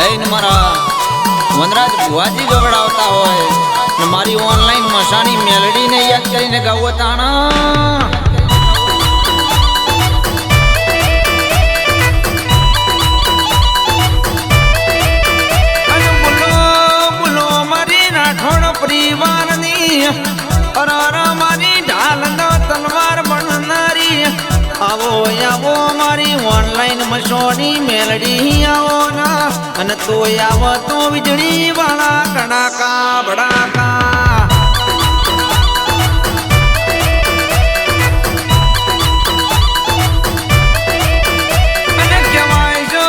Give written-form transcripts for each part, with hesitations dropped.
હે મારા વનરાજ ભુવાજી ગવડાવતા હોય ને મારી ઓનલાઈન મસાણી મેલડીને યાદ કરીને ગાવો તાણા પરિવારની અરારા મારી ઢાલ નો તલવાર બનનારી આવો આવો મારી ઓનલાઈન મસોની મેલડી આવો ના અને તો આવો તો વીજળી વાળા કડાકા બડાકા અને કહેવાય છે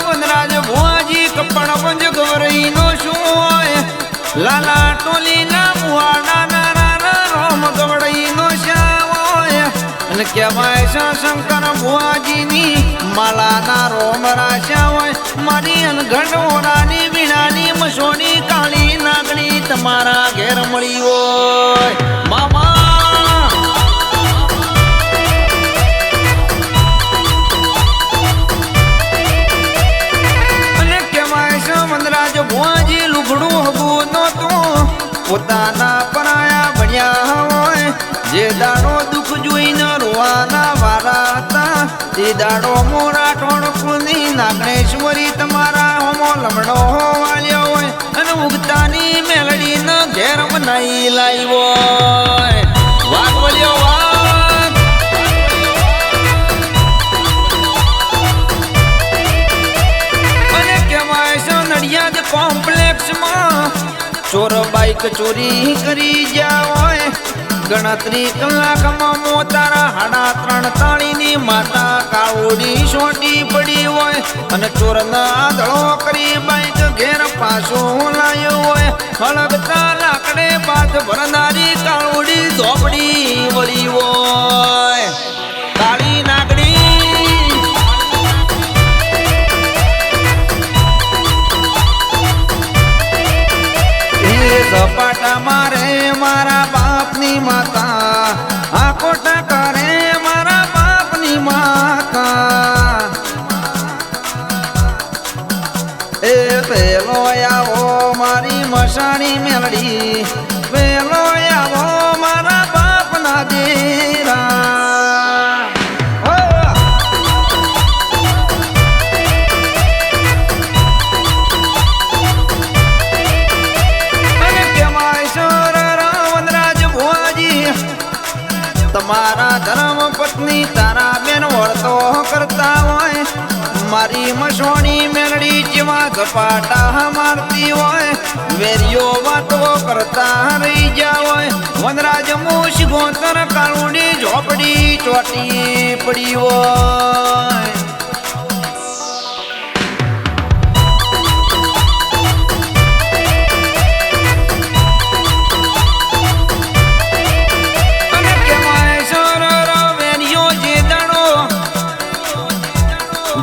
વનરાજ ભુવાજી કપડ પંજ ગવરઈ નો શું હોય લાલા ટોલી ના મુવાડા ના રોમ ગવડઈ નો શ્યામ અને કહેવાય છે શંકર ભુવાજીની માલા ના રોમ રાશ્યા હોય મારી અનઘડોરાની વીણાની મસોની કાળી નાગણી તમારા ઘેર મળી હોય મામા અને કહેવાય છે વનરાજ ભુવાજી લુગડું હગું નહોતું પોતાના પરાયા ભણ્યા હોય જે દાડો દુઃખ જોઈને રોવાના વારા હતા તે દાડો મોરા ટોણકુની નાગણેશ્વરી તમારા હોમો લમડો વાલ્યો હોય અને ઉગતાની મેલડીને ઘેર બનાવી લાવી હોય વાઘ બોલ્યો વાઘ અને કહેવાય છે નડિયાદ કોમ્પ્લેક્સમાં ચોર બાઈક ચોરી કરી ગયા હોય ગણતરી કલાકમાં મોતારા 3:30 ની માતા કાળુડી સોટી પડી હોય અને ચોરના આંધળો કરી બાઈક ઘેર પાછો લાયો હોય હળગતા લાકડે પાથ ભરનારી કાળુડી ઝોપડી વળી હોય કાળી નાગડી સપાટા મારે મારા બાપની માતા આ કોટા કરે મારા બાપની માતા એ પેલો આવો મારી મસાણી મેલડી પેલો આવો મારા બાપના દેરા તમારા ધર્મ પત્ની તારા બેન વળતો કરતા હોય મારી મસોણી મેલડી જેવા ઝપાટા મારતી હોય વેરીઓ વાતો કરતા રહી ગયા હોય વનરાજ મૂછ ગોતર કાળુડી ઝોપડી ચોટી પડી હોય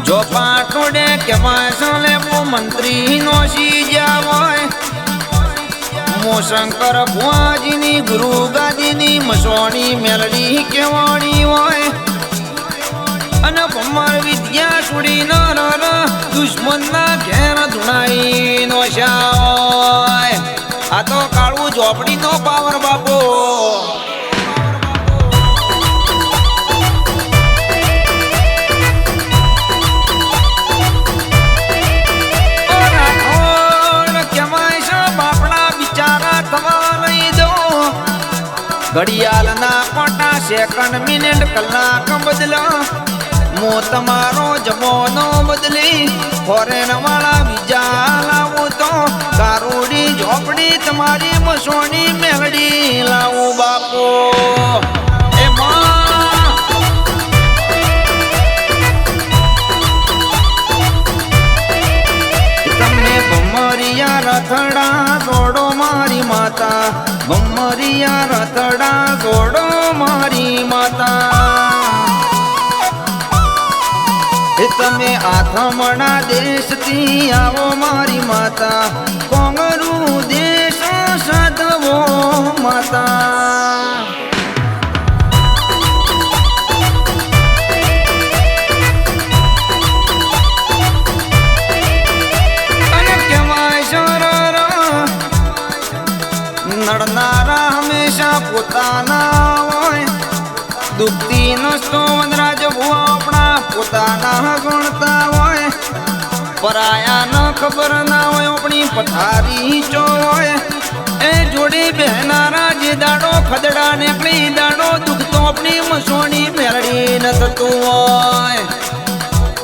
જો પાટોડે કે વાસલે મંત્રી નો સીજા હોય મો શંકર ભુવાજીની ગુરુ ગાદીની મસોણી મેલડી કેવાડી હોય અને ભમર વિદ્યા છોડી ન દુશ્મન ના ઘેર ધુણાઈ નો હોય આ તો કાળું ઝોપડી નો પાવર બાપો ઘડિયાળના કોટા સેકન્ડ મિનિટ કલાક બદલો મો તમારો જમોનો બદલી ફોરેન વાળા બીજા લાવું તો કારુડી ઝોપડી તમારી મસોણી મેલડી લાવું બાપો એ તમને ભમરિયા રથડા જોડો મારી માતા ભમરિયા રથડા જોડો મારી માતા એ તમે આથમણા દેશથી આવો મારી માતા કોંગરું દેશ સાધવો માતા તો વનરાજ ભુવા આપણા પોતાના ગણતા હોય, પરાયા ન ખબર ના હોય, આપણી પથારી ચો હોય. એ જોડી બહેનારા જે દાડો ખદડા નીકળી દાડો દુખતો આપણી મસોણી મેળડી ન થતું હોય.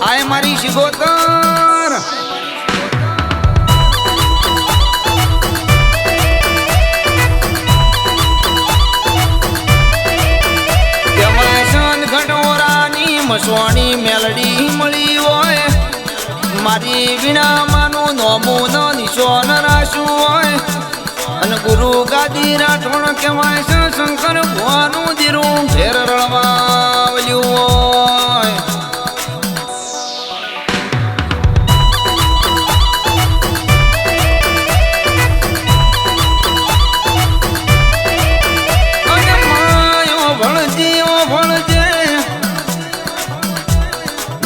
આય મારી શિગોતર મસવાણી મેલડી મળી હોય, મારી વીણામાંનું નોમું ન નિશોન રાશું હોય. અને ગુરુ ગાદી રાઠોણ કહેવાય છે, શંકર ભુવાનું દીરું ઘેર રળવાવલ્યું હોય. અને માયો ભણજે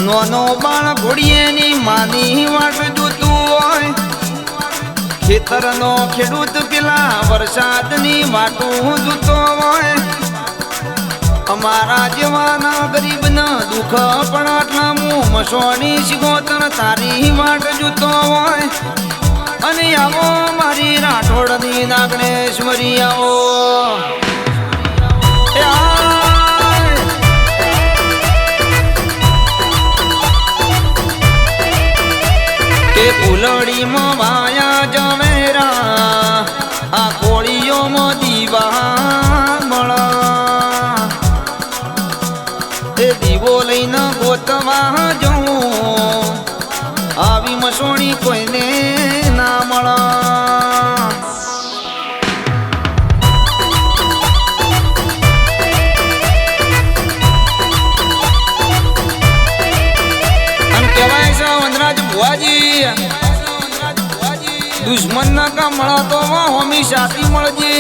નોનો બાળ ઘોડીએની માની વાટ જોતું હોય. ખેતરનો ખેડૂત પેલા વરસાદની વાટું જોતો હોય. અમારા જેવાના ગરીબના દુઃખ પણ આટલામું મસોની શિગોતર તારી વાટ જોતો હોય. અને આવો મારી રાઠોડની નાગણેશ્વરી આવો. ફૂલડીમાં વાયા જમેરા આ કોળીઓમાં દીવા મળા. એ દીવો લઈને ગોતવા જવું આવી મસોણી કોઈને ના મળા. આમ કહેવાય છે વનરાજ ભુવાજી દુશ્મન ના કામ મળા તો હોમી સાથી મળજે.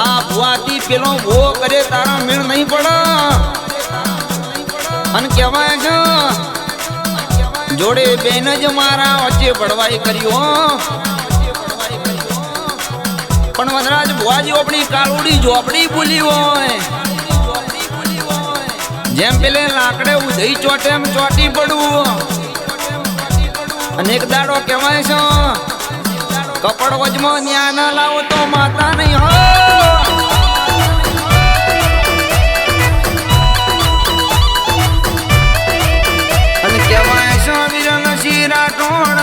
આ ભુવાથી પેલો ભો કરે તારા મેળ નહીં પડે. અને કહેવાય છે જોડે બેન જ મારા વચ્ચે ભડવાઈ કર્યો. પણ વનરાજ ભુવાજી આપણી કાળુડી ઝોપડી ભૂલી હોય. જેમ પેલે લાકડે ઉધઈ ચોટે એમ ચોટી પડવું. અને એક દાડો કહેવાય છે કપડ વજમાં ન્યા ના લાવો તો માતા નહીં હો. અને કહેવાય છે વીરનસિંહ રાઠોડ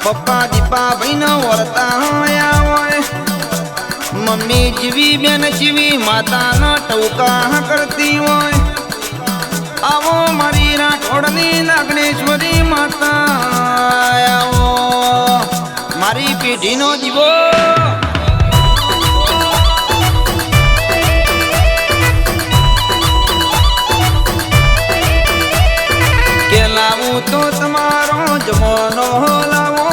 પપ્પા દીપા ભાઈ ન વળતા હોય. મમ્મી જીવી બેન જીવી માતાના ટોકા કરતી હોય. આવો મારી રાઠોડની નાગણેશ્વરી માતા આવો મારી પેઢીનો દીવો. કે લાવું તો તમારો જમોનો લાવો.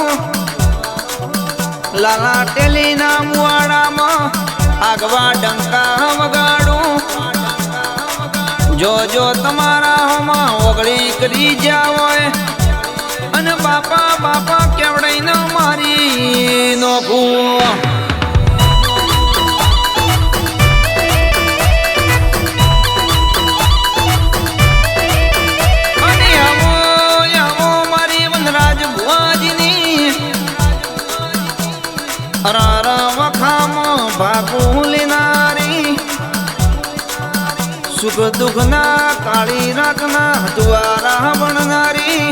લાલા ટેલીના મુવાડામાં આગવા ડંકા વગાડું. જો જો તમારા હોમાં ઓગળી કરી જ્યાં હોય. અને બાપા બાપા કેવડાઈ ન મારી નોખું. અને આવો આવો મારી વનરાજ ભુવાજીની રારા વખામાં ભાગું લેનારી. સુખ દુઃખ ના કાળી રાતના દ્વારા બનનારી.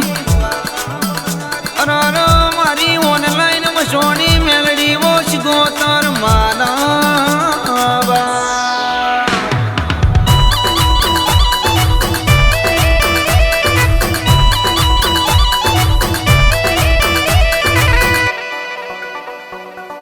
મારી ઓનલાઈન મસોણી મેલડી વો શિગોતર